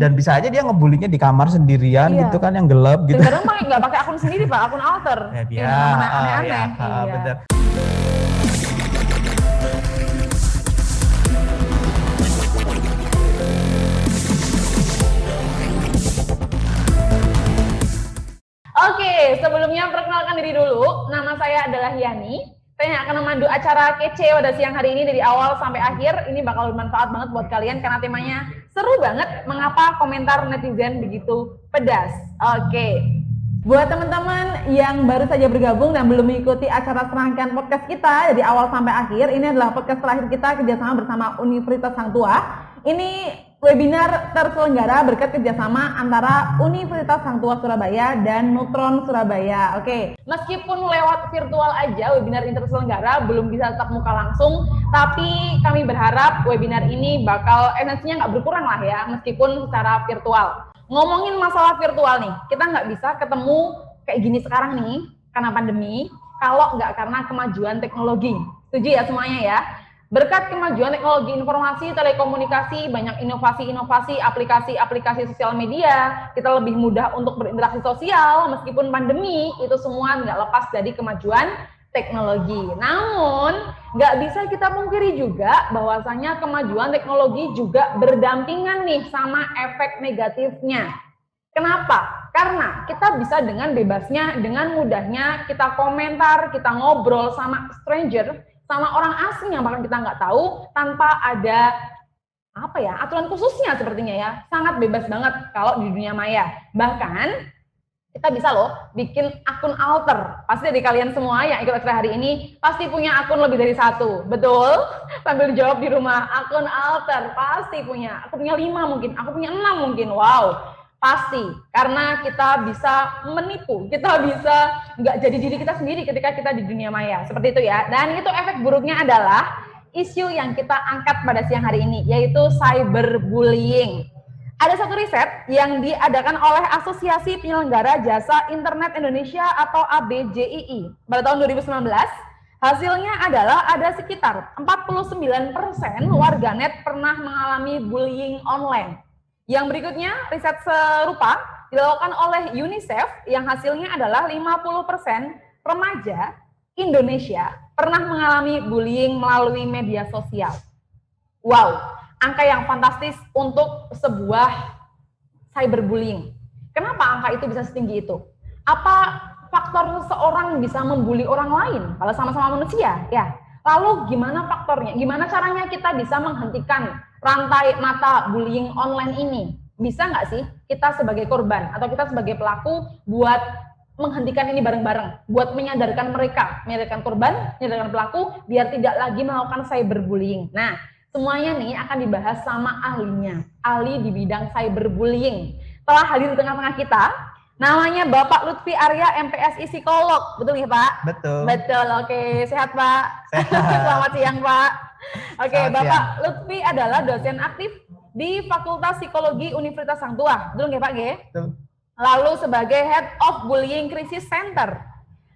Dan bisa aja dia ngebulinya di kamar sendirian gitu kan, yang gelap gitu. Dan kadang nggak pakai akun sendiri Pak, akun alter. Aneh-aneh. Bener. Oke, sebelumnya perkenalkan diri dulu. Nama saya adalah Yani. Saya akan memandu acara kece pada siang hari ini dari awal sampai akhir. Ini bakal bermanfaat banget buat kalian karena temanya seru banget. Mengapa komentar netizen begitu pedas? Oke. Buat teman-teman yang baru saja bergabung dan belum mengikuti acara serangkaian podcast kita dari awal sampai akhir, ini adalah podcast terakhir kita kerjasama bersama Universitas Hang Tuah. Ini webinar terselenggara berkat kerjasama antara Universitas Hang Tuah Surabaya dan Nutron Surabaya. Oke, meskipun lewat virtual aja webinar ini terselenggara, belum bisa tatap muka langsung, tapi kami berharap webinar ini bakal esensinya nggak berkurang lah ya, meskipun secara virtual. Ngomongin masalah virtual nih, kita nggak bisa ketemu kayak gini sekarang nih, karena pandemi, kalau nggak karena kemajuan teknologi. Setuju ya semuanya ya? Berkat kemajuan teknologi informasi, telekomunikasi, banyak inovasi-inovasi, aplikasi-aplikasi sosial media, kita lebih mudah untuk berinteraksi sosial, meskipun pandemi, itu semua nggak lepas dari kemajuan teknologi. Namun, nggak bisa kita pungkiri juga bahwasanya kemajuan teknologi juga berdampingan nih sama efek negatifnya. Kenapa? Karena kita bisa dengan bebasnya, dengan mudahnya kita komentar, kita ngobrol sama stranger, sama orang asing yang bahkan kita nggak tahu, tanpa ada aturan khususnya sepertinya ya. Sangat bebas banget kalau di dunia maya. Bahkan kita bisa loh bikin akun alter. Pasti dari kalian semua yang ikut acara hari ini pasti punya akun lebih dari satu. Betul? Sambil dijawab di rumah, akun alter pasti punya. Aku punya 5 mungkin, aku punya 6 mungkin. Wow, pasti. Karena kita bisa menipu, kita bisa nggak jadi diri kita sendiri ketika kita di dunia maya. Seperti itu ya. Dan itu efek buruknya adalah isu yang kita angkat pada siang hari ini, yaitu cyberbullying. Ada satu riset yang diadakan oleh Asosiasi Penyelenggara Jasa Internet Indonesia atau ABJII pada tahun 2019. Hasilnya adalah ada sekitar 49% warganet pernah mengalami bullying online. Yang berikutnya, riset serupa dilakukan oleh UNICEF yang hasilnya adalah 50% remaja Indonesia pernah mengalami bullying melalui media sosial. Wow, angka yang fantastis untuk sebuah cyberbullying. Kenapa angka itu bisa setinggi itu? Apa faktor seseorang bisa membuli orang lain kalau sama-sama manusia? Ya. Lalu gimana faktornya? Gimana caranya kita bisa menghentikan rantai mata bullying online ini? Bisa nggak sih kita sebagai korban atau kita sebagai pelaku buat menghentikan ini bareng-bareng? Buat menyadarkan mereka, menyadarkan korban, menyadarkan pelaku biar tidak lagi melakukan cyberbullying. Nah, semuanya nih akan dibahas sama ahlinya, ahli di bidang cyberbullying. Telah hadir di tengah-tengah kita, namanya Bapak Lutfi Arya, MPSI Psikolog. Betul nggak Pak? Betul. Betul, oke. Sehat Pak? Sehat. Selamat siang Pak. Oke, Selamat Bapak siang. Lutfi adalah dosen aktif di Fakultas Psikologi Universitas Hang Tuah. Betul nggak Pak? Betul. Lalu sebagai Head of Bullying Crisis Center.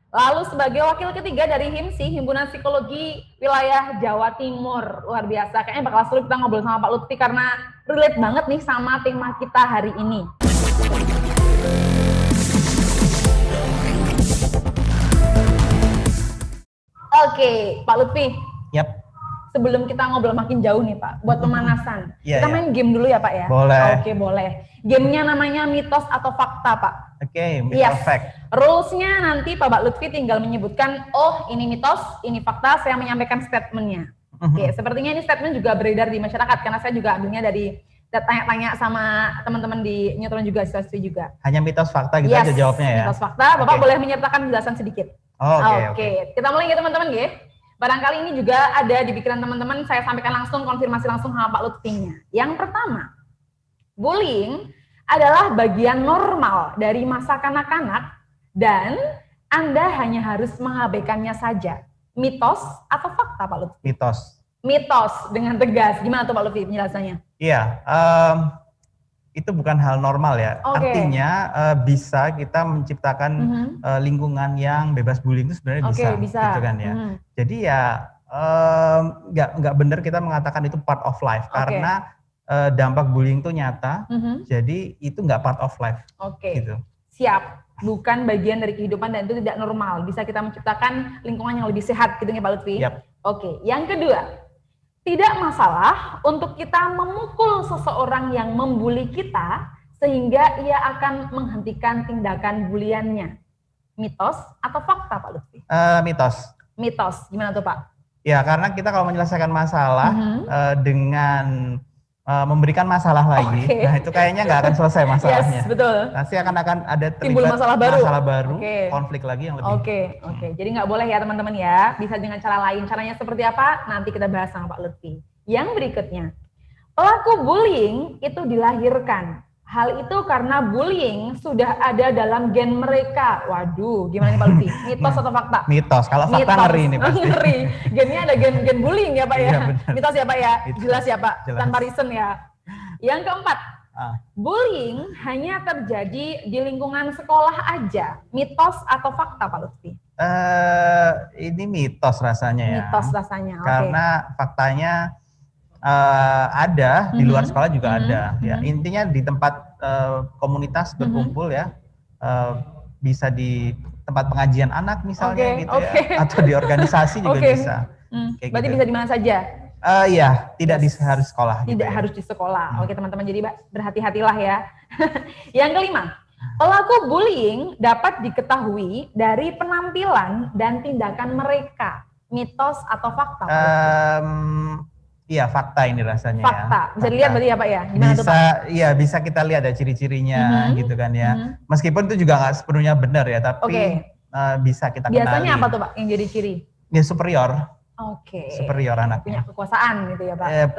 Lalu sebagai wakil ketiga dari HIMSI, Himpunan Psikologi Wilayah Jawa Timur. Luar biasa, kayaknya bakal seru kita ngobrol sama Pak Lutfi karena relate banget nih sama tema kita hari ini. Oke, Pak Lutfi. Yap. Sebelum kita ngobrol makin jauh nih Pak, buat pemanasan, kita main game dulu ya Pak ya? Boleh. Oke, boleh. Gamenya namanya mitos atau fakta Pak. Oke, mitos fact. Rules-nya nanti Pak Lutfi tinggal menyebutkan, oh ini mitos, ini fakta, saya menyampaikan statement-nya. Oke, sepertinya ini statement juga beredar di masyarakat, karena saya juga ambilnya dari tanya-tanya sama teman-teman di Newton juga, siswa-siswi juga. Hanya mitos fakta gitu aja jawabnya ya? Mitos fakta, Bapak boleh menyertakan penjelasan sedikit. Oke. Kita mulai ya teman-teman ya. Barangkali ini juga ada di pikiran teman-teman, saya sampaikan langsung, konfirmasi langsung sama Pak Lutfinya. Yang pertama, bullying adalah bagian normal dari masa kanak-kanak dan Anda hanya harus mengabaikannya saja. Mitos atau fakta Pak Lutfi? Mitos. Mitos dengan tegas. Gimana tuh Pak Lutfi penjelasannya? Iya, itu bukan hal normal ya. Artinya bisa kita menciptakan lingkungan yang bebas bullying itu sebenarnya bisa. Gitu kan ya. Jadi ya nggak benar kita mengatakan itu part of life karena dampak bullying itu nyata, jadi itu nggak part of life. Oke. Gitu. Siap. Bukan bagian dari kehidupan dan itu tidak normal. Bisa kita menciptakan lingkungan yang lebih sehat gitu ya Pak Lutfi. Yep. Oke. Yang kedua, tidak masalah untuk kita memukul seseorang yang membuli kita sehingga ia akan menghentikan tindakan buliannya. Mitos atau fakta Pak Lutfi? Mitos. Mitos. Gimana tuh Pak? Ya, karena kita kalau menyelesaikan masalah dengan memberikan masalah lagi, nah itu kayaknya nggak akan selesai masalahnya. Yes, betul. Pasti akan ada timbul masalah baru, konflik lagi yang lebih. Oke. Jadi nggak boleh ya teman-teman ya, bisa dengan cara lain. Caranya seperti apa? Nanti kita bahas sama Pak Lutfi. Yang berikutnya, pelaku bullying itu dilahirkan. Hal itu karena bullying sudah ada dalam gen mereka. Waduh, gimana nih Pak Lutfi? Mitos atau fakta? Mitos. Kalau fakta ngeri ini pasti. Ngeri. Gennya ada gen bullying ya Pak ya? Iya, Mitos ya Pak ya? Mitos. Jelas ya Pak? Jelas. Tanpa reason ya. Yang keempat, bullying hanya terjadi di lingkungan sekolah aja. Mitos atau fakta Pak Lutfi? Ini mitos rasanya ya. Mitos rasanya. Karena faktanya ada di luar sekolah juga ada. Ya, intinya di tempat komunitas berkumpul ya, bisa di tempat pengajian anak misalnya ya, atau di organisasi juga bisa. Berarti bisa di mana saja? Iya, tidak harus sekolah. Tidak harus di sekolah. Oke teman-teman, jadi berhati-hatilah ya. Yang kelima, pelaku bullying dapat diketahui dari penampilan dan tindakan mereka. Mitos atau fakta? Iya, fakta ini rasanya. Fakta. Bisa dilihat berarti ya Pak ya? Gimana bisa, tuh, Pak? Iya, bisa kita lihat ada ciri-cirinya gitu kan ya. Meskipun itu juga nggak sepenuhnya benar ya, tapi bisa kita kenali. Biasanya apa tuh Pak yang jadi ciri? Ya superior. Superior anaknya. Punya kekuasaan gitu ya Pak.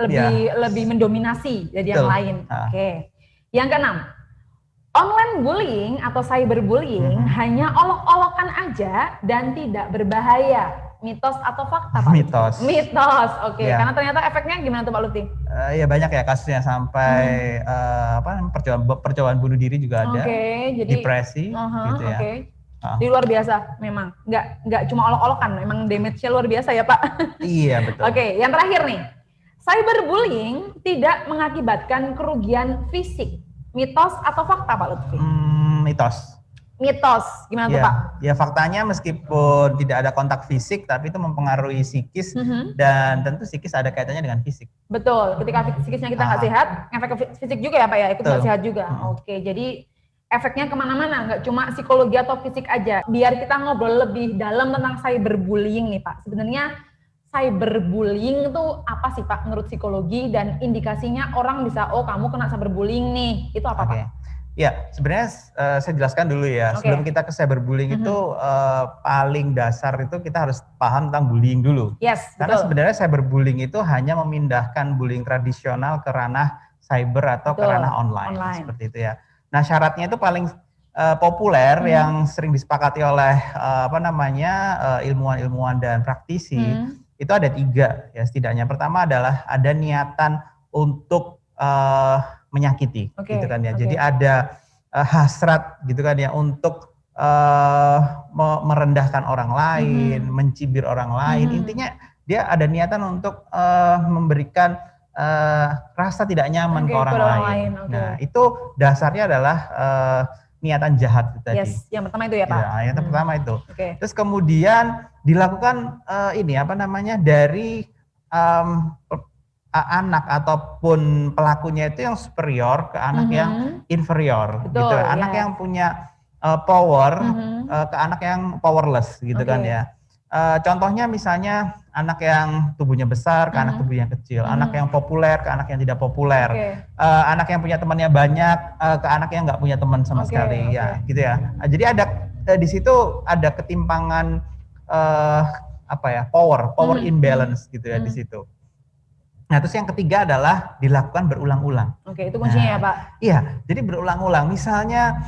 Lebih mendominasi dari yang lain. Yang keenam, online bullying atau cyberbullying hanya olok-olokan aja dan tidak berbahaya. Mitos atau fakta Pak? Mitos. Karena ternyata efeknya gimana tuh Pak Lutfi? Ya banyak ya kasusnya sampai percobaan bunuh diri juga ada. Jadi depresi gitu ya. Di luar biasa memang. Nggak cuma olok-olokan, memang damage-nya luar biasa ya Pak. Iya betul. Yang terakhir nih. Cyberbullying tidak mengakibatkan kerugian fisik. Mitos atau fakta Pak Lutfi? Mitos. Gimana tuh Pak? Ya faktanya meskipun tidak ada kontak fisik, tapi itu mempengaruhi psikis dan tentu psikis ada kaitannya dengan fisik. Betul. Ketika psikisnya kita nggak sehat, efek fisik juga ya Pak ya, ikut nggak sehat juga. Jadi efeknya kemana-mana, nggak cuma psikologi atau fisik aja. Biar kita ngobrol lebih dalam tentang cyberbullying nih Pak. Sebenarnya cyberbullying itu apa sih Pak menurut psikologi dan indikasinya orang bisa, oh kamu kena cyberbullying nih, itu apa Pak? Ya, sebenarnya saya jelaskan dulu ya. Sebelum kita ke cyberbullying itu paling dasar itu kita harus paham tentang bullying dulu. Karena sebenarnya cyberbullying itu hanya memindahkan bullying tradisional ke ranah cyber atau ke ranah online. Seperti itu ya. Nah, syaratnya itu paling populer yang sering disepakati oleh ilmuwan-ilmuwan dan praktisi itu ada 3 ya setidaknya. Pertama adalah ada niatan untuk menyakiti gitu kan ya. Jadi ada hasrat gitu kan ya untuk merendahkan orang lain, mencibir orang lain. Intinya dia ada niatan untuk memberikan rasa tidak nyaman ke orang lain. Nah, itu dasarnya adalah niatan jahat tadi. Yang pertama itu ya Pak. Ya, yang pertama itu. Terus kemudian dilakukan dari anak ataupun pelakunya itu yang superior ke anak yang inferior. Gitu. Anak yang punya power ke anak yang powerless gitu kan ya. Contohnya misalnya anak yang tubuhnya besar ke anak tubuhnya kecil, anak yang populer ke anak yang tidak populer, anak yang punya temannya banyak ke anak yang nggak punya teman sama sekali, ya gitu ya. Jadi ada di situ ada ketimpangan power imbalance gitu ya di situ. Nah, terus yang ketiga adalah dilakukan berulang-ulang. Itu kuncinya ya Pak? Iya, jadi berulang-ulang. Misalnya,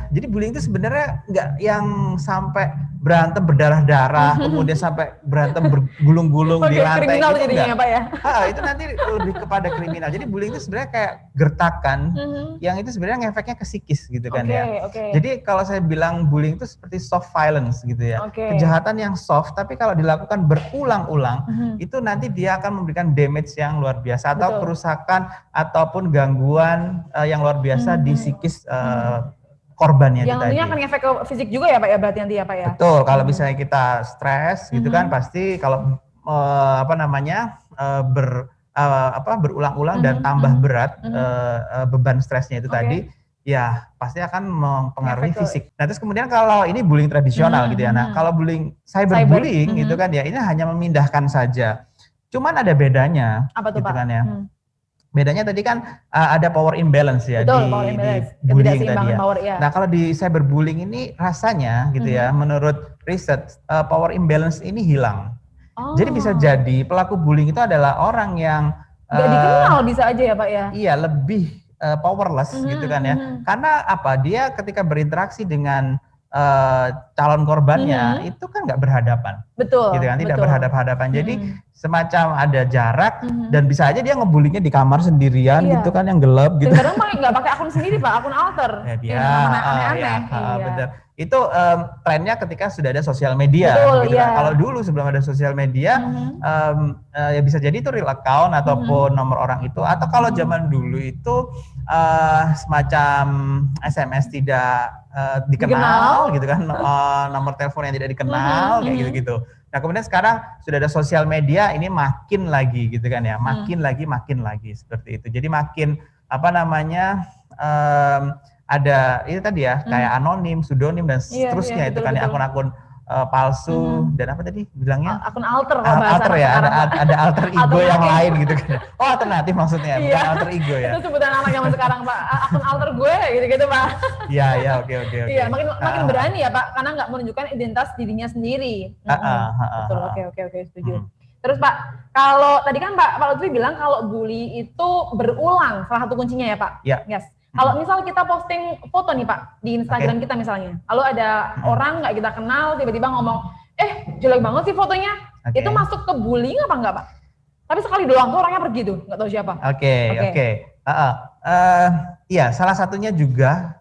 jadi bullying itu sebenarnya nggak yang sampai berantem berdarah-darah, kemudian sampai berantem bergulung-gulung di lantai. Kriminal jadinya ya Pak ya? Itu nanti lebih kepada kriminal. Jadi bullying itu sebenarnya kayak gertakan, yang itu sebenarnya ngefeknya ke psikis gitu kan ya. Jadi kalau saya bilang bullying itu seperti soft violence gitu ya. Kejahatan yang soft, tapi kalau dilakukan berulang-ulang, itu nanti dia akan memberikan damage yang luar biasa, atau kerusakan ataupun gangguan yang luar biasa di psikis korbannya. Yang nantinya akan ngefek ke fisik juga ya Pak ya, berarti nanti ya Pak ya? Betul, kalau misalnya kita stres gitu kan, pasti kalau berulang-ulang dan tambah berat beban stresnya itu tadi, ya pasti akan mempengaruhi fisik. Nah terus kemudian kalau ini bullying tradisional gitu ya, nah kalau bullying cyberbullying gitu kan ya, ini hanya memindahkan saja. Cuman ada bedanya. Apa tuh gitu Pak? Kan ya. Bedanya tadi kan ada power imbalance ya. Betul, di bullying tadi ya. Power, ya. Nah kalau di cyberbullying ini rasanya gitu ya, menurut riset power imbalance ini hilang. Jadi bisa jadi pelaku bullying itu adalah orang yang nggak dikenal bisa aja ya Pak ya? Iya, lebih powerless gitu kan ya. Karena apa? Dia ketika berinteraksi dengan calon korbannya itu kan nggak berhadapan. Betul. Gitu kan, tidak berhadap-hadapan. Jadi semacam ada jarak dan bisa aja dia ngebullyingnya di kamar sendirian gitu kan, yang gelap gitu. Kadang malah nggak pakai akun sendiri Pak, akun alter. Aneh-aneh. Betul. Itu trennya ketika sudah ada sosial media. Gitu kan. Kalau dulu sebelum ada sosial media, ya bisa jadi itu real account ataupun nomor orang itu. Atau kalau zaman dulu itu semacam SMS tidak dikenal gitu kan, nomor telepon yang tidak dikenal kayak gitu-gitu. Nah kemudian sekarang sudah ada sosial media, ini makin lagi gitu kan ya, makin lagi seperti itu. Jadi makin ada itu tadi ya, kayak anonim, pseudonym dan seterusnya itu kan ya, akun-akun palsu dan apa tadi bilangnya? Akun alter. Alter ya, ada alter ego yang lain gitu kan. Oh alternatif maksudnya, bukan alter ego ya. Itu sebutan anak zaman sekarang Pak, akun alter gue gitu Pak. Iya, oke. Iya, makin berani ya Pak, karena nggak menunjukkan identitas dirinya sendiri. Betul, oke, setuju. Terus Pak, kalau tadi kan Pak Lutfi bilang kalau bully itu berulang, salah satu kuncinya ya Pak? Iya. Yes. Kalau misal kita posting foto nih Pak, di Instagram kita misalnya, lalu ada orang nggak kita kenal, tiba-tiba ngomong, jelek banget sih fotonya, itu masuk ke bullying apa enggak Pak? Tapi sekali doang tuh orangnya pergi tuh, nggak tahu siapa. Oke. Iya, salah satunya juga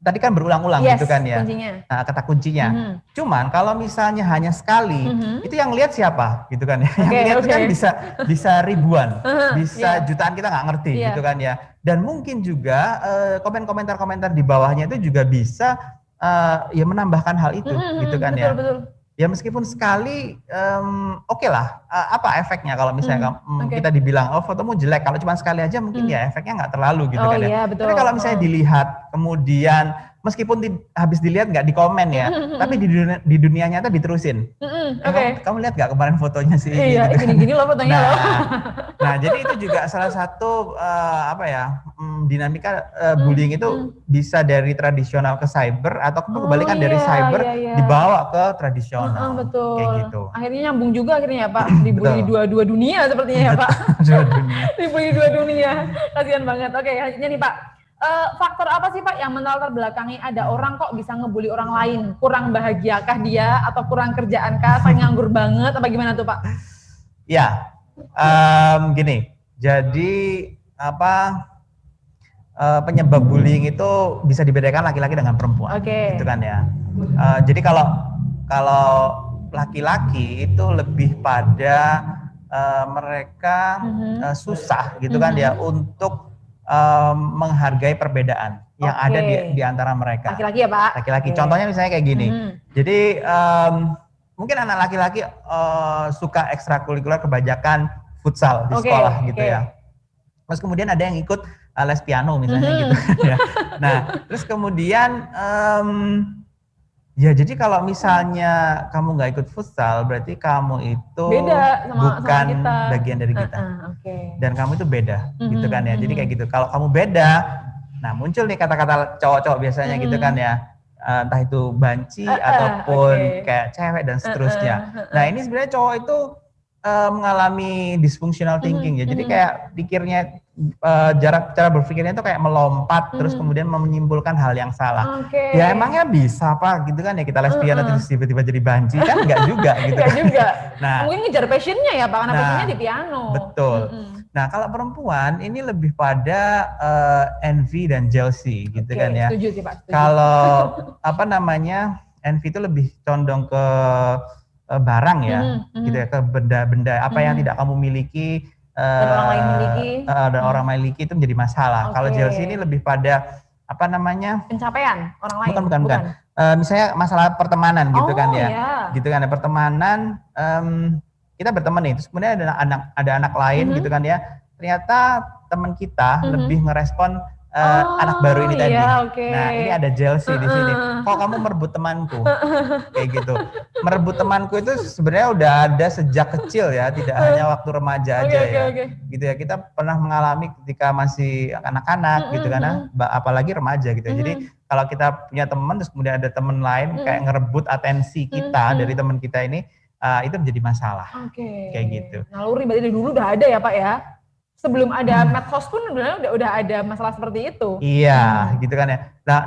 tadi kan berulang-ulang gitu kan ya. Kuncinya. Nah, kata kuncinya. Cuman kalau misalnya hanya sekali, itu yang lihat siapa gitu kan ya. Yang lihat kan bisa ribuan, bisa jutaan, kita nggak ngerti gitu kan ya. Dan mungkin juga komentar-komentar di bawahnya itu juga bisa ya menambahkan hal itu gitu kan ya. Betul. Ya meskipun sekali oke lah, apa efeknya kalau misalnya kita dibilang fotomu jelek, kalau cuma sekali aja mungkin ya efeknya nggak terlalu gitu kan ya. Tapi kalau misalnya dilihat kemudian meskipun habis dilihat nggak dikomen ya, tapi di dunia nyata diterusin. Kamu lihat nggak kemarin fotonya sih? Iya, gitu gini-gini loh fotonya loh. Nah jadi itu juga salah satu dinamika bullying itu bisa dari tradisional ke cyber atau kebalikan dari cyber dibawa ke tradisional. Betul. Kayak gitu. Akhirnya nyambung juga akhirnya ya Pak, dibully dua dunia sepertinya ya Pak. Dibully dua dunia, kasihan banget. Oke, selanjutnya nih Pak. Faktor apa sih Pak yang melatar belakangi ada orang kok bisa ngebully orang lain? Kurang bahagiakah dia atau kurang kerjaankah? Saya nganggur banget apa gimana tuh Pak? Ya, gini. Jadi penyebab bullying itu bisa dibedakan laki-laki dengan perempuan, gitu kan ya. Jadi kalau laki-laki itu lebih pada mereka susah gitu kan ya untuk menghargai perbedaan yang ada di antara mereka. Laki-laki ya Pak? Laki-laki. Contohnya misalnya kayak gini. Jadi mungkin anak laki-laki suka ekstrakurikuler kebanyakan futsal di sekolah gitu ya. Terus kemudian ada yang ikut les piano misalnya gitu ya. Nah, terus kemudian ya jadi kalau misalnya kamu nggak ikut futsal, berarti kamu itu bukan bagian dari kita. Dan kamu itu beda, gitu kan ya. Jadi kayak gitu. Kalau kamu beda, nah muncul nih kata-kata cowok-cowok biasanya gitu kan ya. Entah itu banci ataupun kayak cewek dan seterusnya. Nah ini sebenarnya cowok itu mengalami dysfunctional thinking ya. Jadi kayak pikirnya cara berpikirnya itu kayak melompat terus kemudian menyimpulkan hal yang salah. Ya emangnya bisa Pak gitu kan ya kita les piano terus tiba-tiba jadi banci kan enggak juga gitu kan. juga. Nah, mungkin ngejar passionnya ya Pak, karena passionnya di piano. Betul. Nah kalau perempuan ini lebih pada envy dan jealousy gitu kan ya. Setuju sih Pak. Setuju. Kalau envy itu lebih condong ke barang ya, gitu ya, ke benda-benda apa yang tidak kamu miliki, dan orang lain miliki, dan orang lain miliki itu menjadi masalah. Kalau jealousy ini lebih pada pencapaian orang lain. Bukan. Misalnya masalah pertemanan gitu kan ya, gitu kan ya, pertemanan kita berteman nih, terus kemudian ada anak lain gitu kan ya, ternyata teman kita lebih ngerespon anak baru ini tadi. Nah ini ada jealousy di sini. Kok kamu merebut temanku? Kayak gitu. Merebut temanku itu sebenarnya udah ada sejak kecil ya, tidak hanya waktu remaja aja ya. Gitu ya. Kita pernah mengalami ketika masih anak-anak gitu kan, apalagi remaja gitu. Jadi kalau kita punya teman terus kemudian ada teman lain kayak ngerebut atensi kita dari teman kita ini, itu menjadi masalah. Kayak gitu. Naluri berarti dari dulu udah ada ya Pak ya? Sebelum ada medsos pun udah ada masalah seperti itu. Iya, gitu kan ya. Nah,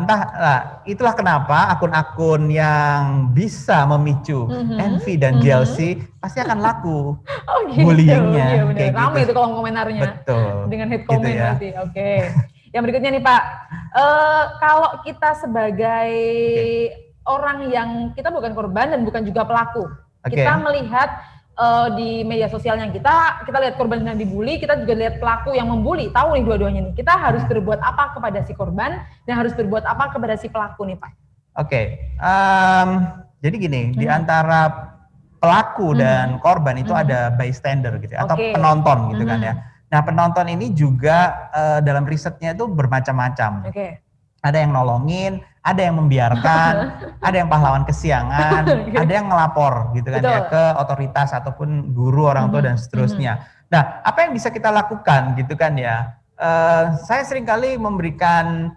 itulah kenapa akun-akun yang bisa memicu envy dan jealousy pasti akan laku. Bullyingnya. Iya, kayak ramai gitu. Itu kolom komentarnya. Betul. Dengan hate comment gitu ya. Berarti. Oke. Yang berikutnya nih Pak, kalau kita sebagai orang yang kita bukan korban dan bukan juga pelaku, kita melihat di media sosialnya kita lihat korban yang dibully, kita juga lihat pelaku yang membuli, tahu nih dua-duanya nih. Kita harus berbuat apa kepada si korban dan harus berbuat apa kepada si pelaku nih Pak? Jadi gini, di antara pelaku dan korban itu ada bystander gitu ya, atau penonton gitu kan ya. Nah penonton ini juga dalam risetnya itu bermacam-macam. Ada yang nolongin, ada yang membiarkan, ada yang pahlawan kesiangan, ada yang ngelapor gitu kan ya ke otoritas ataupun guru, orang tua dan seterusnya. Nah, apa yang bisa kita lakukan gitu kan ya? Saya seringkali memberikan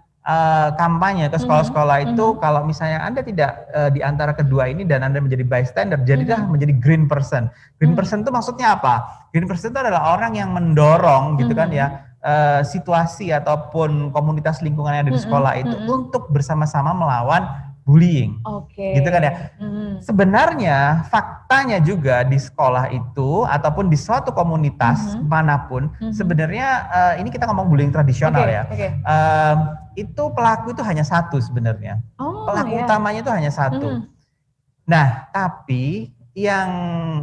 kampanye ke sekolah-sekolah itu kalau misalnya Anda tidak di antara kedua ini dan Anda menjadi bystander, jadilah menjadi green person. Green person itu maksudnya apa? Green person itu adalah orang yang mendorong gitu kan ya, situasi ataupun komunitas lingkungan yang ada di sekolah itu untuk bersama-sama melawan bullying. Gitu kan ya. Sebenarnya faktanya juga di sekolah itu ataupun di suatu komunitas manapun, sebenarnya ini kita ngomong bullying tradisional ya. Itu pelaku itu hanya satu sebenarnya. Pelaku utamanya itu hanya satu. Nah, tapi yang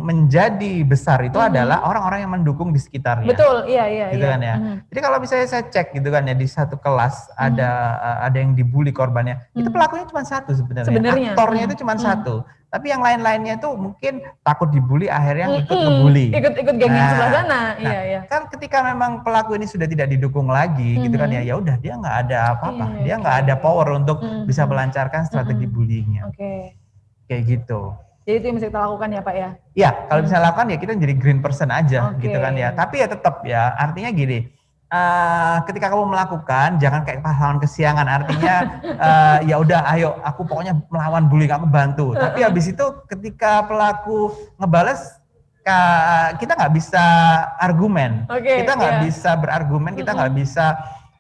menjadi besar itu adalah orang-orang yang mendukung di sekitarnya. Betul, iya. Gitu kan ya. Jadi kalau misalnya saya cek gitu kan ya, di satu kelas ada yang dibully korbannya, itu pelakunya cuma satu sebenarnya. Aktornya itu cuma satu. Tapi yang lain-lainnya itu mungkin takut dibully akhirnya ikut ngebully. Ikut geng yang sebelah sana. Iya. Kan ketika memang pelaku ini sudah tidak didukung lagi gitu kan ya udah dia nggak ada apa-apa. Dia nggak ada power untuk bisa melancarkan strategi bullyingnya. Kayak gitu. Jadi itu yang bisa kita lakukan ya Pak ya? Iya, kalau bisa lakukan ya kita jadi green person aja gitu kan ya. Tapi ya tetap ya, artinya gini, ketika kamu melakukan jangan kayak pahlawan kesiangan, artinya ya udah ayo aku pokoknya melawan bullying, aku bantu. Tapi habis itu ketika pelaku ngebales, kita nggak bisa argumen, kita nggak bisa berargumen, kita nggak bisa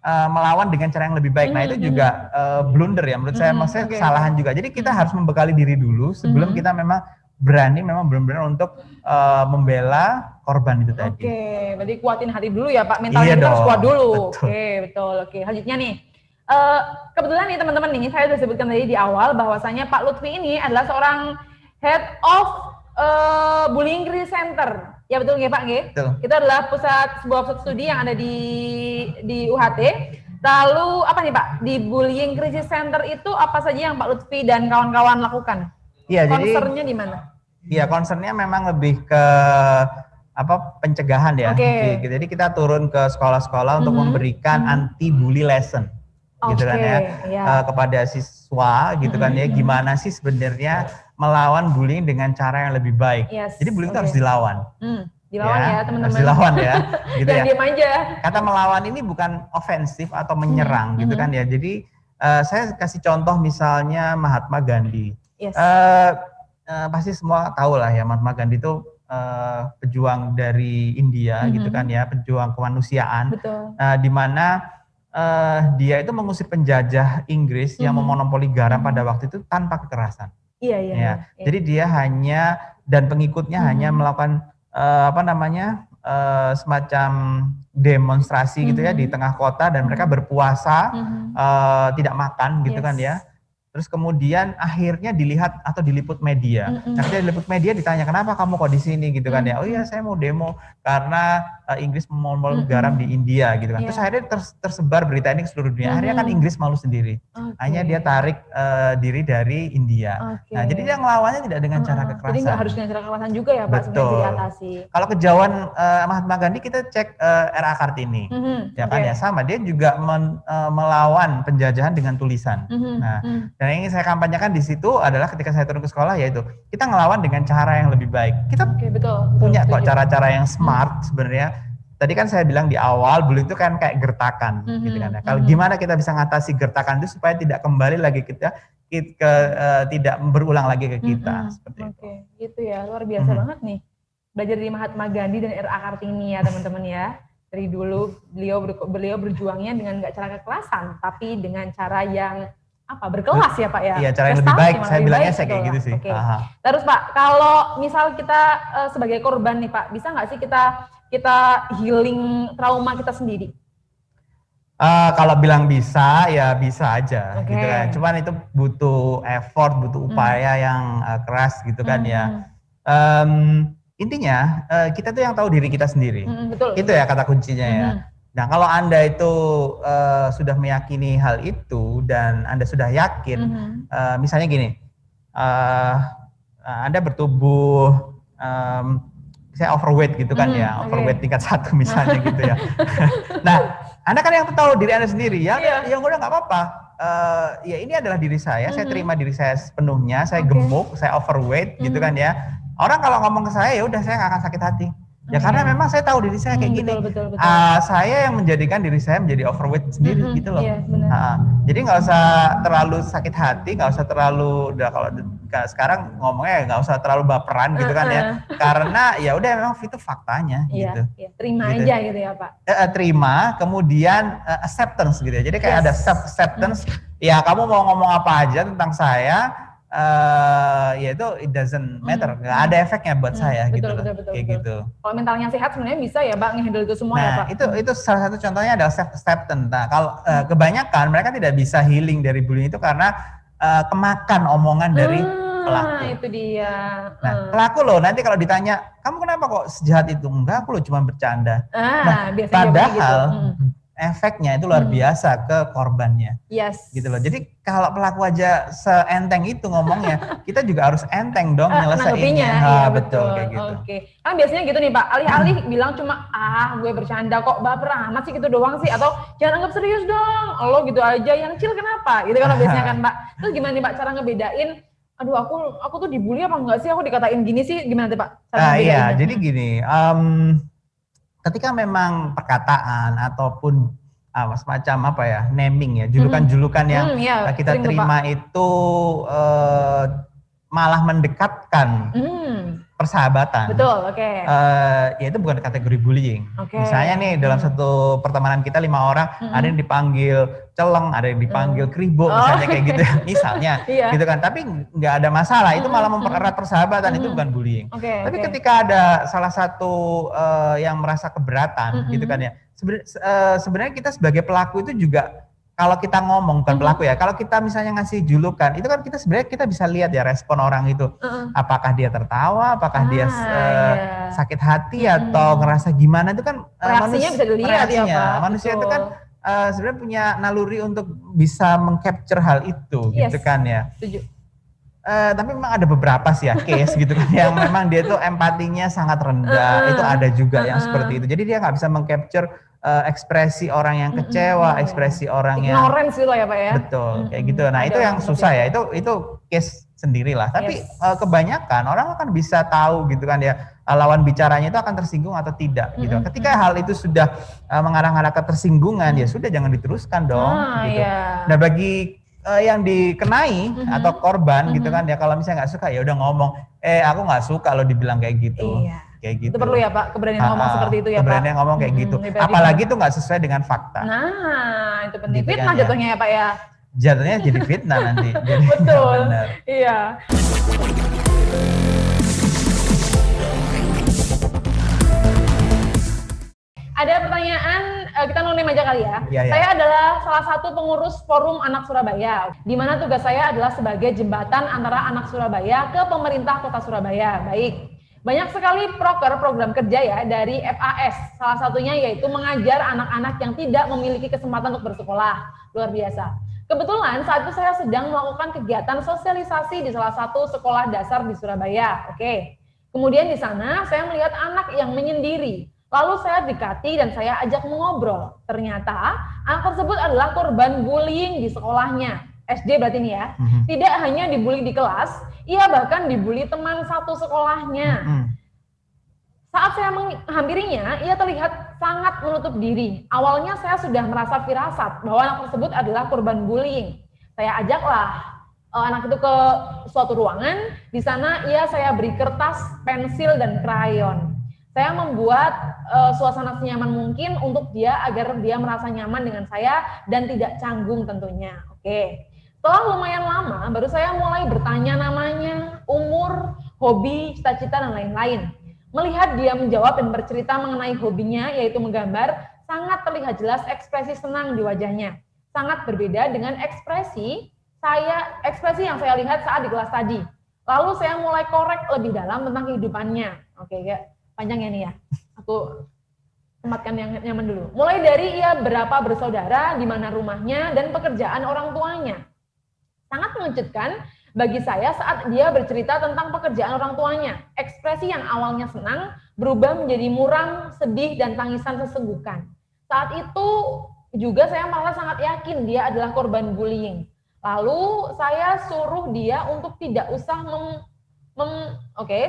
melawan dengan cara yang lebih baik. Nah itu juga blunder ya menurut saya, maksudnya kesalahan juga. Jadi kita harus membekali diri dulu sebelum kita memang berani benar-benar untuk membela korban itu tadi. Berarti kuatin hati dulu ya Pak, mentalnya kita harus kuat dulu. Betul. Selanjutnya nih, kebetulan nih teman-teman nih, saya sudah sebutkan tadi di awal bahwasanya Pak Lutfi ini adalah seorang head of bullying crisis center. Ya betul nggih Pak nggih? Itu adalah sebuah pusat studi yang ada di UHT. Lalu apa nih Pak? Di bullying crisis center itu apa saja yang Pak Lutfi dan kawan-kawan lakukan? Iya, concernnya di mana? Iya, concernnya memang lebih ke pencegahan ya. Jadi kita turun ke sekolah-sekolah untuk memberikan anti bully lesson. Gitu kan ya. Kepada siswa gitu kan ya, gimana sih sebenarnya melawan bullying dengan cara yang lebih baik. Jadi bullying itu harus dilawan. Dilawan ya teman-teman. Harus dilawan ya. Gitu ya. Diam aja. Kata melawan ini bukan ofensif atau menyerang gitu kan ya. Jadi saya kasih contoh misalnya Mahatma Gandhi. Pasti semua tahu lah ya, Mahatma Gandhi itu pejuang dari India gitu kan ya, pejuang kemanusiaan. Di mana dia itu mengusir penjajah Inggris yang memonopoli garam pada waktu itu tanpa kekerasan. Iya. Jadi dia hanya dan pengikutnya hanya melakukan semacam demonstrasi gitu ya di tengah kota, dan mereka berpuasa tidak makan gitu kan ya. Terus kemudian akhirnya dilihat atau diliput media. Nah, ketika diliput media ditanya, kenapa kamu kok di sini gitu kan ya? Oh iya, saya mau demo karena Inggris memonopoli garam di India gitu kan. Terus akhirnya tersebar berita ini ke seluruh dunia. Akhirnya kan Inggris malu sendiri. Hanya dia tarik diri dari India. Nah, jadi dia ngelawannya tidak dengan cara kekerasan. Jadi nggak harus dengan cara kekerasan juga ya Pak, sebenarnya diatasi. Kalau kejauhan Mahatma Gandhi kita cek R.A. Kartini. Ya kan ya, sama, dia juga melawan penjajahan dengan tulisan. Nah, dan yang ingin saya kampanyekan di situ adalah ketika saya turun ke sekolah, yaitu kita ngelawan dengan cara yang lebih baik. Kita punya kok cara-cara yang smart sebenarnya. Tadi kan saya bilang di awal, bullying itu kan kayak gertakan, gitu kan ya. Kalau gimana kita bisa ngatasi gertakan itu supaya tidak kembali lagi tidak berulang lagi ke kita, seperti itu. Gitu ya, luar biasa banget nih. Belajar dari Mahatma Gandhi dan R.A. Kartini ya teman-teman ya. Dari dulu beliau berjuangnya dengan nggak cara kekerasan, tapi dengan cara yang berkelas ya Pak ya. Iya, cara yang lebih baik. Saya bilangnya kayak gitu sih. Terus Pak, kalau misal kita sebagai korban nih Pak, bisa nggak sih kita healing trauma kita sendiri? Kalau bilang bisa, ya bisa aja gitu kan. Cuman itu butuh effort, butuh upaya yang keras gitu kan ya. Intinya kita tuh yang tahu diri kita sendiri. Itu ya kata kuncinya ya. Nah, kalau Anda itu sudah meyakini hal itu dan Anda sudah yakin, misalnya gini, Anda bertubuh, saya overweight gitu kan ya, overweight tingkat 1 misalnya gitu ya. Nah, Anda kan yang tahu diri Anda sendiri ya, yang udah nggak apa-apa. Ya ini adalah diri saya terima diri saya sepenuhnya, saya gemuk, saya overweight gitu kan ya. Orang kalau ngomong ke saya, ya udah saya nggak akan sakit hati. Ya karena memang saya tahu diri saya kayak gini. Betul. Saya yang menjadikan diri saya menjadi overweight sendiri gitu loh. Jadi nggak usah terlalu sakit hati, nggak usah terlalu, kalau sekarang ngomongnya nggak usah terlalu baperan gitu kan ya. Karena ya udah memang itu faktanya gitu. Terima aja gitu ya Pak. Terima, kemudian acceptance gitu ya. Jadi kayak ada self acceptance. Ya kamu mau ngomong apa aja tentang saya, ya itu it doesn't matter, nggak ada efeknya buat saya gitu loh. Kayak gitu. Kalau mentalnya sehat sebenarnya bisa ya Pak ngehandle itu semua ya Pak. Itu salah satu contohnya adalah self acceptance. Nah, kalau kebanyakan mereka tidak bisa healing dari bullying itu karena kemakan omongan dari pelaku. Itu dia. Nah, pelaku loh nanti kalau ditanya, kamu kenapa kok sejahat itu? Enggak, aku loh cuma bercanda. Padahal efeknya itu luar biasa ke korbannya. Gitu loh. Jadi kalau pelaku aja seenteng itu ngomongnya, kita juga harus enteng dong nyelesainnya. Iya, betul kayak gitu. Kan biasanya gitu nih Pak, alih-alih bilang cuma gue bercanda kok, baper amat sih gitu doang sih, atau jangan anggap serius dong, lo gitu aja, yang chill kenapa? Gitu kan biasanya kan Pak. Terus gimana nih Pak cara ngebedain, aduh aku tuh dibully apa enggak sih, aku dikatain gini sih, gimana tuh Pak? Iya, jadi gini, ketika memang perkataan ataupun semacam naming ya, julukan-julukan yang kita terima itu malah mendekatkan persahabatan. Betul, ya itu bukan kategori bullying. Misalnya nih dalam satu pertemanan kita 5 orang, ada yang dipanggil celeng, ada yang dipanggil kribo, misalnya kayak gitu. Misalnya, gitu kan. Tapi nggak ada masalah, itu malah mempererat persahabatan, itu bukan bullying. Tapi ketika ada salah satu yang merasa keberatan, gitu kan ya. Sebenarnya kita sebagai pelaku itu juga, kalau kita ngomong, bukan pelaku ya, kalau kita misalnya ngasih julukan, itu kan kita sebenarnya kita bisa lihat ya respon orang itu. Apakah dia tertawa, apakah dia sakit hati atau ngerasa gimana, itu kan reaksinya bisa dilihat ya Pak. Manusia itu kan sebenarnya punya naluri untuk bisa meng-capture hal itu, gitu kan ya. Setuju. Tapi memang ada beberapa sih ya case gitu kan yang memang dia tuh empatinya sangat rendah, itu ada juga yang seperti itu. Jadi dia nggak bisa meng-capture ekspresi orang yang kecewa, ekspresi orang yang ignorance gitu ya Pak ya. Betul, kayak gitu. Nah, itu yang susah ya. Itu case sendirilah. Tapi kebanyakan orang akan bisa tahu gitu kan ya, lawan bicaranya itu akan tersinggung atau tidak gitu. Ketika hal itu sudah mengarah-arah ke tersinggungan, ya sudah jangan diteruskan dong gitu. Nah, bagi yang dikenai atau korban gitu kan ya, kalau misalnya nggak suka ya udah ngomong, aku nggak suka lo dibilang kayak gitu. Iya. Kayak gitu. Itu perlu ya Pak, keberanian ngomong seperti itu ya Pak. Keberanian ngomong kayak gitu. Apalagi itu nggak sesuai dengan fakta. Nah, itu penting. Gitu Fitnah kan, jatuhnya ya Pak ya. Jatuhnya jadi fitnah nanti. Jadi betul. Benar. Iya. Ada pertanyaan, kita nulis aja kali ya. Ya. Saya adalah salah satu pengurus Forum Anak Surabaya, di mana tugas saya adalah sebagai jembatan antara anak Surabaya ke pemerintah Kota Surabaya. Baik, banyak sekali program kerja ya dari FAS. Salah satunya yaitu mengajar anak-anak yang tidak memiliki kesempatan untuk bersekolah. Luar biasa. Kebetulan saat itu saya sedang melakukan kegiatan sosialisasi di salah satu sekolah dasar di Surabaya. Oke. Kemudian di sana saya melihat anak yang menyendiri. Lalu saya dekati dan saya ajak mengobrol. Ternyata anak tersebut adalah korban bullying di sekolahnya. SD berarti ini ya. Tidak hanya dibully di kelas, ia bahkan dibully teman satu sekolahnya. Saat saya menghampirinya, ia terlihat sangat menutup diri. Awalnya saya sudah merasa firasat bahwa anak tersebut adalah korban bullying. Saya ajaklah anak itu ke suatu ruangan. Di sana saya beri kertas, pensil, dan krayon. Saya membuat suasana senyaman mungkin untuk dia agar dia merasa nyaman dengan saya dan tidak canggung tentunya. Oke. Setelah lumayan lama, baru saya mulai bertanya namanya, umur, hobi, cita-cita, dan lain-lain. Melihat dia menjawab dan bercerita mengenai hobinya, yaitu menggambar, sangat terlihat jelas ekspresi senang di wajahnya. Sangat berbeda dengan ekspresi yang saya lihat saat di kelas tadi. Lalu saya mulai korek lebih dalam tentang kehidupannya. Oke, panjang ya nih ya. Aku tempatkan yang nyaman dulu. Mulai dari ia berapa bersaudara, di mana rumahnya, dan pekerjaan orang tuanya. Sangat mengejutkan bagi saya saat dia bercerita tentang pekerjaan orang tuanya. Ekspresi yang awalnya senang berubah menjadi muram, sedih, dan tangisan sesenggukan. Saat itu juga saya malah sangat yakin dia adalah korban bullying. Lalu saya suruh dia untuk tidak usah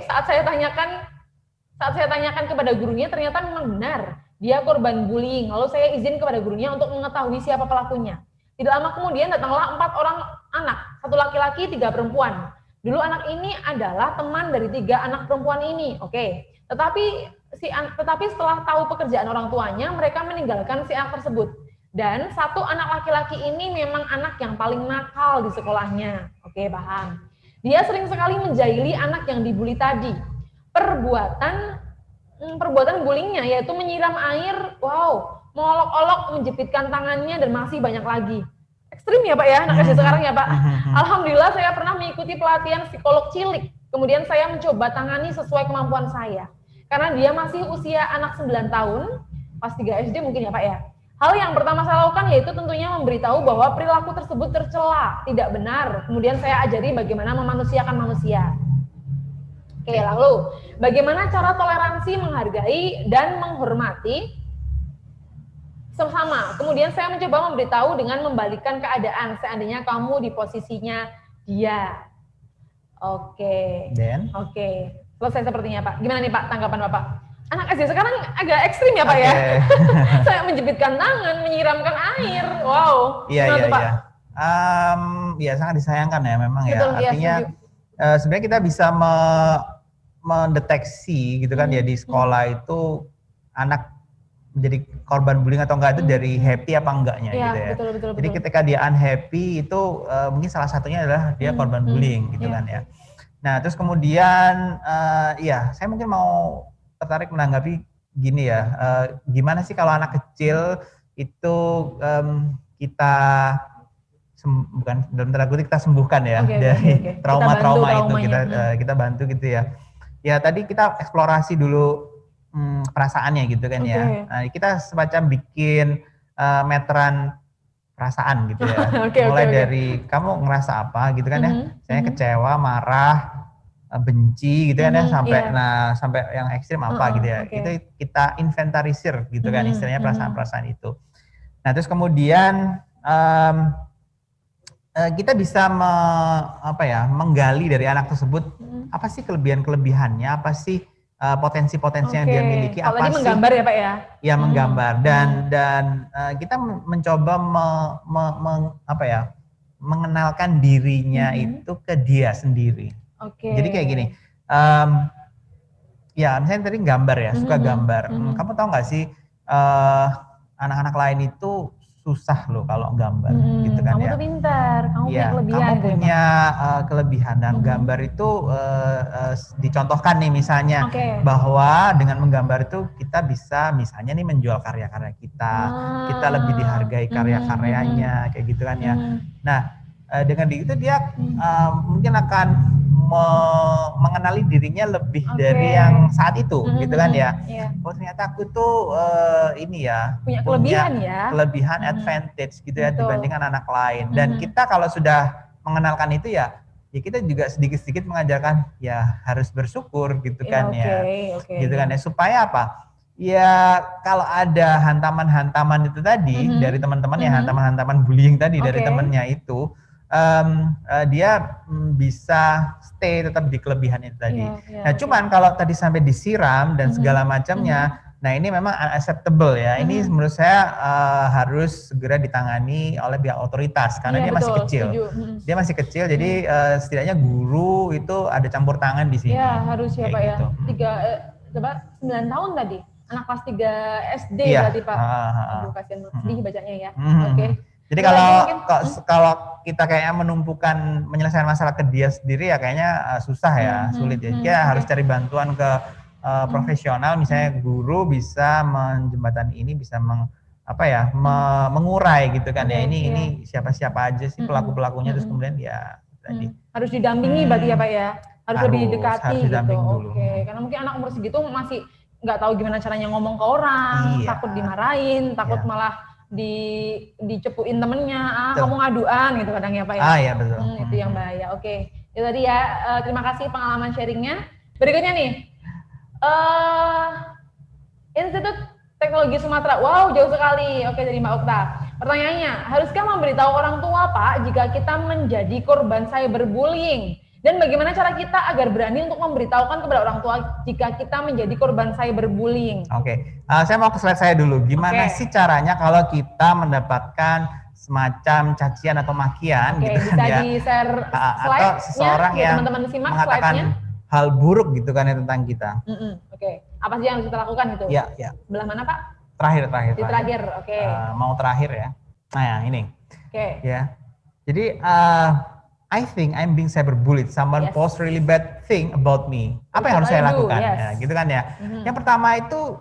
saat saya tanyakan kepada gurunya, ternyata memang benar dia korban bullying. Lalu saya izin kepada gurunya untuk mengetahui siapa pelakunya. Tidak lama kemudian datanglah 4 orang anak, 1 laki-laki, 3 perempuan. Dulu anak ini adalah teman dari 3 anak perempuan ini. Oke. Tetapi setelah tahu pekerjaan orang tuanya, mereka meninggalkan si anak tersebut. Dan 1 anak laki-laki ini memang anak yang paling nakal di sekolahnya. Oke, paham. Dia sering sekali menjahili anak yang dibully tadi. Perbuatan bullyingnya yaitu menyiram air, mengolok-olok, menjepitkan tangannya, dan masih banyak lagi. Ekstrim ya Pak ya, anak SD sekarang ya Pak. Alhamdulillah saya pernah mengikuti pelatihan psikolog cilik. Kemudian saya mencoba tangani sesuai kemampuan saya. Karena dia masih usia anak 9 tahun, pas 3 SD mungkin ya Pak ya. Hal yang pertama saya lakukan yaitu tentunya memberitahu bahwa perilaku tersebut tercela, tidak benar. Kemudian saya ajari bagaimana memanusiakan manusia. Oke, lalu bagaimana cara toleransi, menghargai, dan menghormati sama. Kemudian saya mencoba memberitahu dengan membalikkan keadaan seandainya kamu di posisinya dia. Oke. Selesai sepertinya Pak. Gimana nih Pak tanggapan Bapak? Anak SD sekarang agak ekstrim ya Pak ya. Saya menjepitkan tangan, menyiramkan air. Wow. Iya. Ya sangat disayangkan ya memang. Betul, ya. Artinya sebenarnya kita bisa mendeteksi gitu kan ya di sekolah itu anak menjadi korban bullying atau enggak itu dari happy apa enggaknya gitu ya. Betul. Jadi ketika dia unhappy itu mungkin salah satunya adalah dia korban bullying gitu kan ya. Nah terus kemudian saya mungkin mau tertarik menanggapi gini ya, gimana sih kalau anak kecil itu kita bukan dalam tanda kutip kita sembuhkan ya dari trauma-trauma itu kita bantu gitu ya. Ya tadi kita eksplorasi dulu perasaannya gitu kan ya. Nah, kita semacam bikin meteran perasaan gitu ya. Mulai dari kamu ngerasa apa gitu kan ya. Saya kecewa, marah, benci gitu kan ya sampai yang ekstrim apa gitu ya. Itu kita inventarisir gitu kan istilahnya perasaan-perasaan itu. Nah, terus kemudian kita bisa menggali dari anak tersebut apa sih kelebihannya, apa sih potensi-potensi yang dia miliki, apa sih menggambar ya Pak ya? Ya menggambar dan kita mencoba mengenalkan dirinya itu ke dia sendiri. Jadi kayak gini, ya misalnya tadi gambar ya, suka gambar. Kamu tahu nggak sih anak-anak lain itu susah loh kalau gambar, gitu kan kamu ya. Kamu tuh pintar, kamu punya kelebihan. Kamu punya kelebihan dan gambar itu dicontohkan nih misalnya bahwa dengan menggambar itu kita bisa misalnya nih menjual karya-karya kita, kita lebih dihargai karya-karyanya, kayak gitu kan ya. Nah dengan itu dia mungkin akan mengenali dirinya lebih dari yang saat itu, gitu kan ya. Oh ternyata aku tuh ini ya punya kelebihan advantage gitu ya dibandingkan anak lain. Dan kita kalau sudah mengenalkan itu ya kita juga sedikit-sedikit mengajarkan ya harus bersyukur gitu kan gitu kan ya, supaya apa? Ya kalau ada hantaman-hantaman itu tadi dari teman-teman ya, hantaman-hantaman bullying tadi dari temennya itu, dia bisa stay tetap di kelebihan itu tadi. Nah cuman kalau tadi sampai disiram dan segala macamnya, nah ini memang unacceptable ya. Ini menurut saya harus segera ditangani oleh pihak otoritas karena dia masih kecil. Dia masih kecil, jadi setidaknya guru itu ada campur tangan di sini. Iya harus ya Pak gitu. Ya. 9 tahun tadi, anak kelas 3 SD berarti Pak. Aduh kasihan sedih bacanya ya. Jadi kalau kita kayaknya menumpukan menyelesaikan masalah ke dia sendiri ya kayaknya susah ya, sulit ya. Dia harus cari bantuan ke profesional, misalnya guru bisa menjembatani ini, bisa mengurai gitu kan ya. Ini siapa-siapa aja sih pelaku-pelakunya, terus kemudian ya tadi harus didampingi berarti ya Pak ya. Harus lebih dekati gitu. Dulu. Karena mungkin anak umur segitu masih nggak tahu gimana caranya ngomong ke orang, takut dimarahin, takut malah dicepuin temennya, kamu ngaduan gitu kadang ya Pak ya. Iya betul. Itu yang bahaya. Itu tadi ya, terima kasih pengalaman sharingnya. Berikutnya nih, Institut Teknologi Sumatera, wow jauh sekali. Dari Mbak Okta. Pertanyaannya, haruskah memberitahu orang tua Pak jika kita menjadi korban cyberbullying? Dan bagaimana cara kita agar berani untuk memberitahukan kepada orang tua jika kita menjadi korban cyberbullying? Saya mau ke slide saya dulu. Gimana sih caranya kalau kita mendapatkan semacam cacian atau makian gitu kan ya? Bisa di-share atau seseorang yang teman-teman simak mengatakan hal buruk gitu kan ya tentang kita. Apa sih yang harus kita lakukan gitu? Iya. Belah mana Pak? Terakhir. Mau terakhir ya. Nah ya ini. Ya. Jadi I think I'm being cyberbullied. Someone post really bad thing about me. Apa yang harus saya lakukan? Ya, gitu kan ya. Yang pertama itu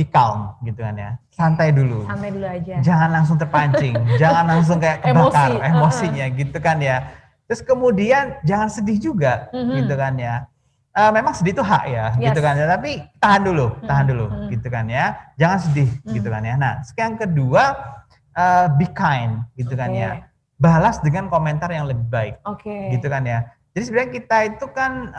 be calm, gitu kan ya. Santai dulu. Santai dulu aja. Jangan langsung terpancing. Jangan langsung kayak kebakar emosinya, gitu kan ya. Terus kemudian jangan sedih juga, gitu kan ya. Memang sedih itu hak ya, gitu kan ya. Tapi tahan dulu, gitu kan ya. Jangan sedih, gitu kan ya. Nah, yang kedua be kind, gitu kan ya. Balas dengan komentar yang lebih baik, gitu kan ya. Jadi sebenarnya kita itu kan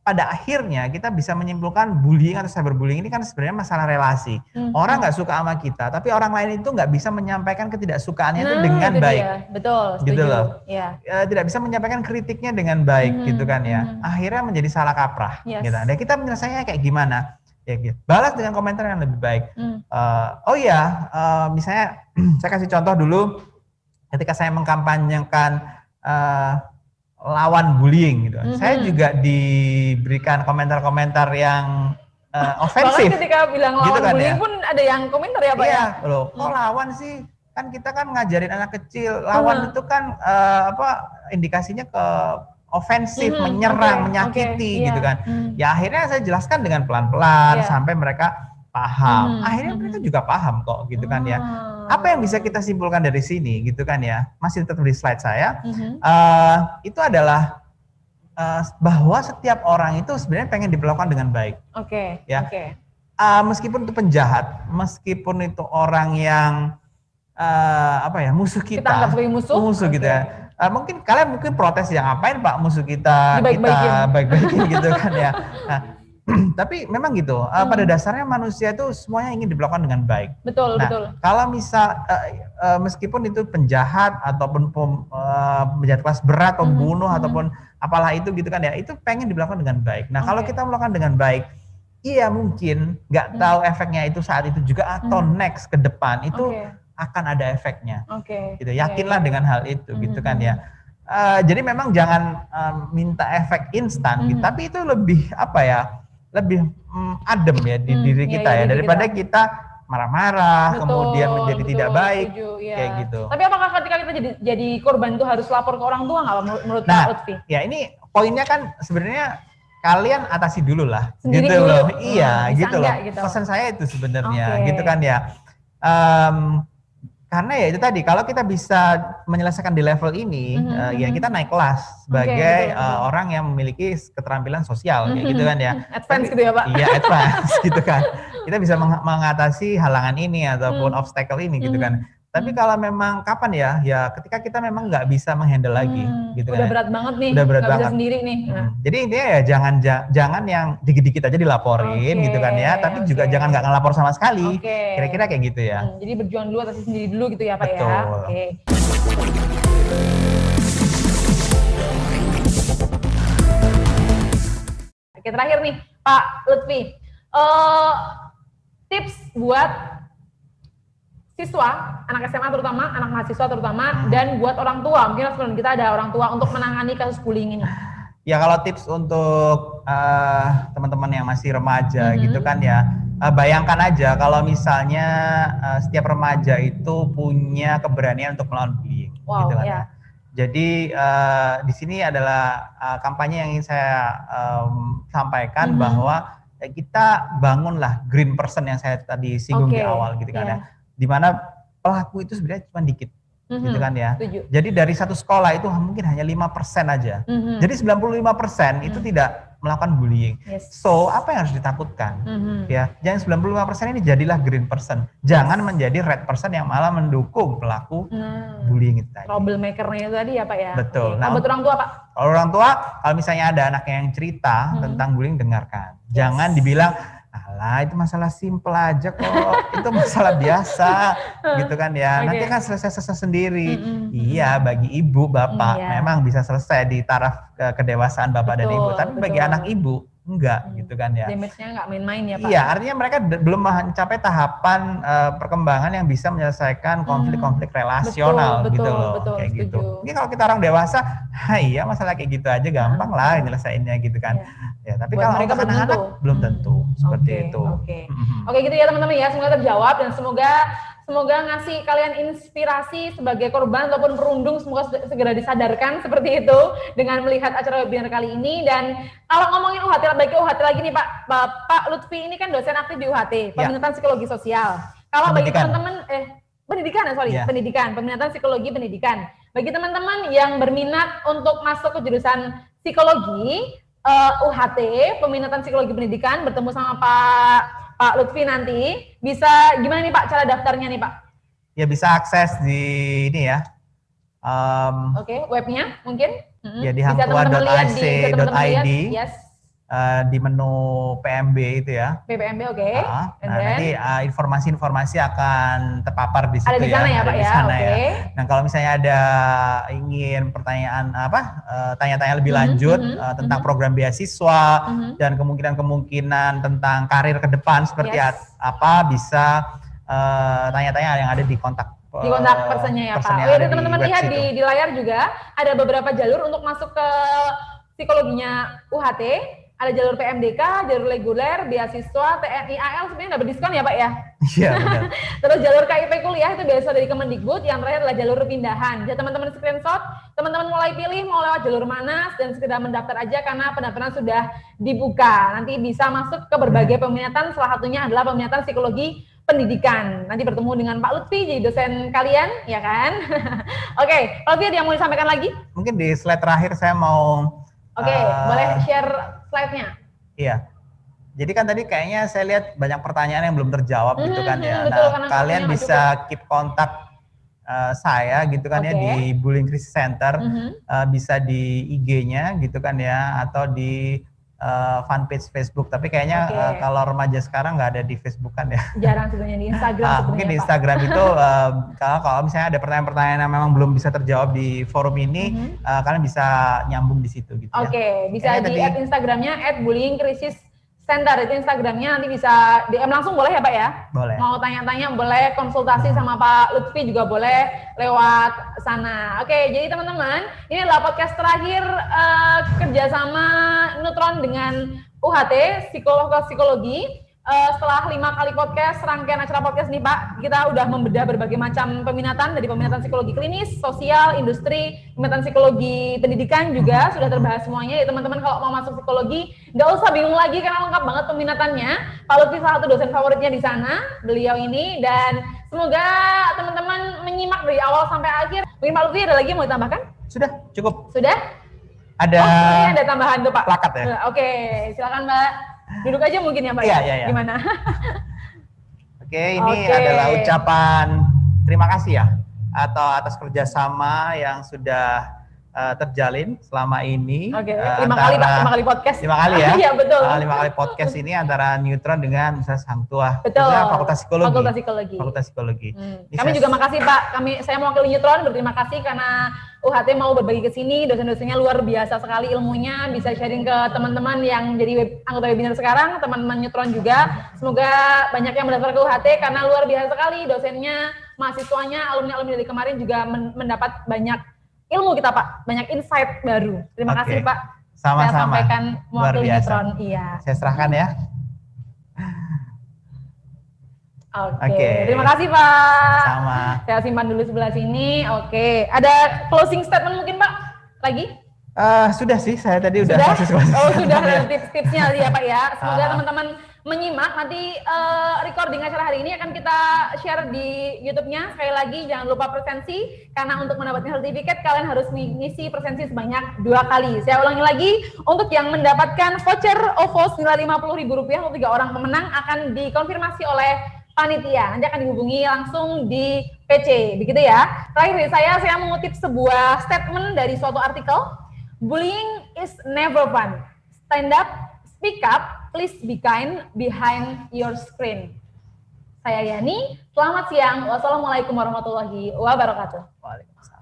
pada akhirnya kita bisa menyimpulkan bullying atau cyberbullying ini kan sebenarnya masalah relasi. Orang nggak suka sama kita, tapi orang lain itu nggak bisa menyampaikan ketidaksukaannya itu dengan baik. Betul, setuju. Gitu loh. Ya. Tidak bisa menyampaikan kritiknya dengan baik, gitu kan ya. Akhirnya menjadi salah kaprah. Gitu. Dan kita menyelesaikannya kayak gimana? Ya, gitu. Balas dengan komentar yang lebih baik. Misalnya saya kasih contoh dulu. Ketika saya mengkampanyekan lawan bullying gitu, saya juga diberikan komentar-komentar yang ofensif. Bahkan ketika bilang lawan gitu kan bullying ya? pun ada yang komentar ya Pak ya? Loh, kok lawan sih? Kan kita kan ngajarin anak kecil, lawan itu kan indikasinya ke ofensif, menyerang, menyakiti gitu kan. Ya akhirnya saya jelaskan dengan pelan-pelan sampai mereka paham. Akhirnya mereka juga paham kok gitu kan ya. Apa yang bisa kita simpulkan dari sini gitu kan ya, masih tetap di slide saya, itu adalah bahwa setiap orang itu sebenarnya pengen diperlakukan dengan baik. Meskipun itu penjahat, meskipun itu orang yang musuh kita, kita anggap sebagai musuh gitu ya. Mungkin kalian protes ya, ngapain Pak musuh kita baik-baikin gitu kan ya. Tapi memang gitu, pada dasarnya manusia itu semuanya ingin diperlakukan dengan baik. Betul. Kalau misal meskipun itu penjahat ataupun penjahat kelas berat, pembunuh ataupun apalah itu gitu kan ya, itu pengen diperlakukan dengan baik. Nah kalau kita melakukan dengan baik, iya mungkin nggak tahu efeknya itu saat itu juga atau next ke depan itu akan ada efeknya. Gitu. Yakinlah Okay. dengan hal itu, gitu kan ya. Jadi memang jangan minta efek instan, gitu, tapi itu lebih apa ya? Lebih adem ya di diri kita ya daripada kita marah-marah, kemudian menjadi tidak baik, kayak gitu. Tapi apakah ketika kita jadi korban itu harus lapor ke orang tua nggak menurut Pak Lutfi? Ya ini poinnya kan sebenarnya kalian atasi dulu lah, sendiri gitu dulu. loh. Iya, gitu loh. Gitu. Pesan saya itu sebenarnya, gitu kan ya. Karena ya itu tadi, kalau kita bisa menyelesaikan di level ini, ya kita naik kelas sebagai orang yang memiliki keterampilan sosial, kayak gitu kan ya. Advance gitu ya Pak? Iya, advance gitu kan. Kita bisa mengatasi halangan ini ataupun obstacle ini gitu kan. Tapi kalau memang kapan ya ketika kita memang nggak bisa menghandle lagi, gitu kan. Udah berat banget nih, udah berat nggak banget. bisa sendiri nih. Jadi intinya ya jangan yang dikit-dikit aja dilaporin, gitu kan ya. Tapi juga jangan nggak ngelapor sama sekali. Kira-kira kayak gitu ya. Jadi berjuang dulu, atasi sendiri dulu gitu ya Pak. Betul. Ya. Oke, terakhir nih Pak Lutfi, tips buat siswa, anak SMA terutama, anak mahasiswa terutama, dan buat orang tua, mungkin sebelum kita ada orang tua untuk menangani kasus bullying ini. Ya kalau tips untuk teman-teman yang masih remaja gitu kan ya, bayangkan aja kalau misalnya setiap remaja itu punya keberanian untuk melawan bullying, gitu kan ya. Jadi di sini adalah kampanye yang ingin saya sampaikan bahwa kita bangunlah green person yang saya tadi singgung di awal, gitu kan ya. Dimana pelaku itu sebenarnya cuma dikit, gitu kan ya. Jadi dari satu sekolah itu mungkin hanya 5% aja. Jadi 95% itu tidak melakukan bullying. So apa yang harus ditakutkan? Ya, jangan 95% ini jadilah green person. Jangan menjadi red person yang malah mendukung pelaku bullying itu tadi. Troublemaker-nya tadi ya Pak ya. Betul. Nah, buat orang tua Pak? Kalau orang tua, kalau misalnya ada anak yang cerita tentang bullying, dengarkan. Jangan dibilang, alah itu masalah simple aja kok, itu masalah biasa, gitu kan ya. Nanti kan selesai sendiri. Iya, bagi ibu, bapak memang bisa selesai di taraf kedewasaan bapak dan ibu. Tapi bagi anak ibu, enggak, gitu kan ya. Damage-nya enggak main-main ya Pak? Iya, artinya mereka belum mencapai tahapan perkembangan yang bisa menyelesaikan konflik-konflik relasional, gitu loh. Kayak gitu. Ini kalau kita orang dewasa, iya masalah kayak gitu aja gampang lah nyelesainnya, gitu kan. Ya, tapi kalau untuk anak-anak belum tentu seperti itu. Oke, gitu ya teman-teman ya, semoga terjawab dan semoga ngasih kalian inspirasi sebagai korban ataupun perundung, semoga segera disadarkan seperti itu dengan melihat acara webinar kali ini. Dan kalau ngomongin UHT, baik UHT lagi nih Pak Lutfi ini kan dosen aktif di UHT, peminatan psikologi sosial. Kalau bagi teman-teman peminatan psikologi pendidikan. Bagi teman-teman yang berminat untuk masuk ke jurusan psikologi, UHT, peminatan psikologi pendidikan, bertemu sama Pak Lutfi nanti, bisa gimana nih Pak cara daftarnya nih Pak? Ya bisa akses di ini ya. Webnya mungkin? Ya di hangtua.ac.id. Di menu PMB itu ya. PMB nanti informasi-informasi akan terpapar di situ. Ada di sana ya Pak ya. Nah kalau misalnya ada ingin pertanyaan tanya-tanya lebih lanjut tentang program beasiswa dan kemungkinan tentang karir ke depan seperti apa, bisa tanya-tanya yang ada di kontak personnya ya Pak. Teman-teman lihat di layar juga ada beberapa jalur untuk masuk ke psikologinya UHT. Ada jalur PMDK, jalur reguler, beasiswa, TNI, AL sebenarnya dapat diskon ya Pak ya? Iya benar. Terus jalur KIP kuliah itu biasa dari Kemendikbud, yang terakhir adalah jalur pindahan. Jadi teman-teman screenshot, teman-teman mulai pilih mau lewat jalur mana dan segera mendaftar aja karena pendaftaran sudah dibuka. Nanti bisa masuk ke berbagai peminatan, salah satunya adalah peminatan psikologi pendidikan. Nanti bertemu dengan Pak Lutfi jadi dosen kalian, ya kan? Oke, Pak Lutfi ada yang mau disampaikan lagi? Mungkin di slide terakhir saya mau boleh share slide-nya. Iya. Jadi kan tadi kayaknya saya lihat banyak pertanyaan yang belum terjawab gitu kan ya. Betul, nah, kalian bisa keep kontak saya gitu kan ya di Bullying Crisis Center, bisa di IG-nya gitu kan ya, atau di fanpage Facebook. Tapi kayaknya kalau remaja sekarang nggak ada di Facebook kan ya. Jarang sebenarnya di Instagram. Mungkin di Instagram itu kalau misalnya ada pertanyaan-pertanyaan yang memang belum bisa terjawab di forum ini, kalian bisa nyambung di situ gitu ya. Bisa di Instagramnya @bullyingcrisiscenter Center, itu Instagramnya, nanti bisa DM langsung boleh ya Pak ya? Boleh. Mau tanya-tanya boleh, konsultasi sama Pak Lutfi juga boleh lewat sana. Oke, jadi teman-teman, ini adalah podcast terakhir kerjasama Neutron dengan UHT, Psikologi. Setelah 5 kali podcast, rangkaian acara podcast nih Pak, kita udah membedah berbagai macam peminatan, dari peminatan psikologi klinis, sosial, industri, peminatan psikologi pendidikan juga sudah terbahas semuanya. Ya teman-teman kalau mau masuk psikologi, nggak usah bingung lagi karena lengkap banget peminatannya. Pak Lutfi salah satu dosen favoritnya di sana, beliau ini, dan semoga teman-teman menyimak dari awal sampai akhir. Mungkin Pak Lutfi ada lagi yang mau ditambahkan? Sudah, cukup. Sudah? Ada ada tambahan tuh Pak. Plakat ya? Oke, silakan Mbak. Duduk aja mungkin ya Pak. Iya. Gimana? Oke, ini adalah ucapan terima kasih ya atau atas kerjasama yang sudah terjalin selama ini. Oke, 5 kali Pak, 5 kali podcast. 5 kali ya? Iya betul. 5 kali podcast ini antara Neutron dengan misalnya Hang Tuah. Betul. Fakultas Psikologi. Fakultas Psikologi. Kami juga makasih Pak. Saya mewakili Neutron berterima kasih karena UHT mau berbagi ke sini, dosen-dosennya luar biasa sekali ilmunya, bisa sharing ke teman-teman yang jadi anggota webinar sekarang, teman-teman Neutron juga. Semoga banyak yang mendaftar ke UHT karena luar biasa sekali dosennya, mahasiswanya, alumni-alumni dari kemarin juga mendapat banyak ilmu kita Pak, banyak insight baru. Terima kasih Pak. Sama-sama. Saya sampaikan mewakili Neutron. Iya. Saya serahkan ya. Oke. Terima kasih Pak. Sama. Saya simpan dulu sebelah sini. Oke. Ada closing statement mungkin Pak? Lagi? Sudah sih, saya tadi udah kasih sudah ada tips-tipsnya ya Pak ya. Semoga teman-teman menyimak. Nanti recording acara hari ini akan kita share di YouTube-nya. Sekali lagi jangan lupa presensi, karena untuk mendapatkan sertifikat kalian harus mengisi presensi sebanyak 2 kali. Saya ulangi lagi, untuk yang mendapatkan voucher OVO senilai Rp50.000 untuk 3 orang pemenang akan dikonfirmasi oleh panitia, nanti akan dihubungi langsung di PC, begitu ya. Terakhir dari saya mengutip sebuah statement dari suatu artikel, bullying is never fun. Stand up, speak up, please be kind behind your screen. Saya Yani, selamat siang, wassalamualaikum warahmatullahi wabarakatuh. Waalaikumsalam.